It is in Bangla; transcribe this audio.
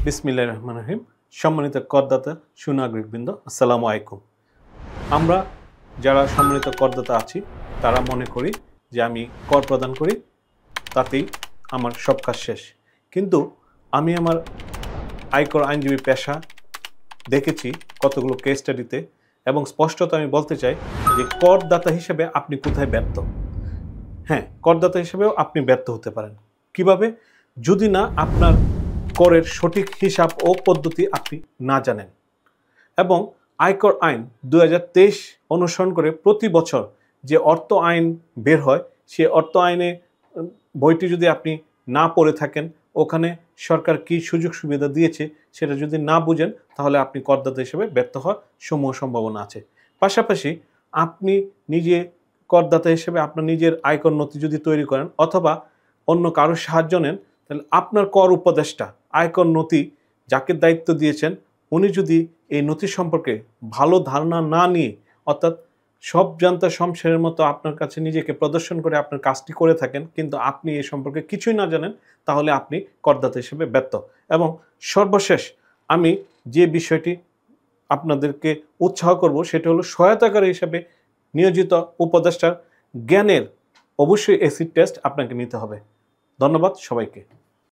বিসমিল্লাহির রহমানির রহিম। সম্মানিত করদাতা সুনাগরিকবৃন্দ, আসসালামু আলাইকুম। আমরা যারা সম্মানিত করদাতা আছি তারা মনে করি যে আমি কর প্রদান করি, তাতেই আমার সব কাজ শেষ। কিন্তু আমি আমার আয়কর আইনজীবী পেশা দেখেছি কতগুলো কেস স্টাডিতে, এবং স্পষ্টত আমি বলতে চাই যে করদাতা হিসেবে আপনি কোথায় ব্যর্থ। হ্যাঁ, করদাতা হিসেবেও আপনি ব্যর্থ হতে পারেন। কিভাবে? যদি না আপনার করের সঠিক হিসাব ও পদ্ধতি আপনি না জানেন। এবং আয়কর আইন 2023 অনুসরণ করে প্রতি বছর যে অর্থ আইন বের হয়, সে অর্থ আইনে বইটি যদি আপনি না পড়ে থাকেন, ওখানে সরকার কী সুযোগ সুবিধা দিয়েছে সেটা যদি না বুঝেন, তাহলে আপনি করদাতা হিসেবে ব্যর্থ হওয়ার সমূহ সম্ভাবনা আছে। পাশাপাশি আপনি নিজে করদাতা হিসেবে আপনার নিজের আয়কর নথি যদি তৈরি করেন অথবা অন্য কারোর সাহায্য নেন, তাহলে আপনার কর উপদেষ্টা আয়কর নথি যাকে দায়িত্ব দিয়েছেন, উনি যদি এই নথি সম্পর্কে ভালো ধারণা না নিয়ে, অর্থাৎ সব জানতা শমশেরের মতো আপনার কাছে নিজেকে প্রদর্শন করে আপনার কাজটি করে থাকেন, কিন্তু আপনি এ সম্পর্কে কিছুই না জানেন, তাহলে আপনি করদাতা হিসেবে ব্যর্থ। এবং সর্বশেষ আমি যে বিষয়টি আপনাদেরকে উৎসাহ করব সেটা হলো সহায়তাকারী হিসেবে নিয়োজিত উপদেষ্টার জ্ঞানের অবশ্যই অ্যাসিড টেস্ট আপনাকে নিতে হবে। ধন্যবাদ সবাইকে।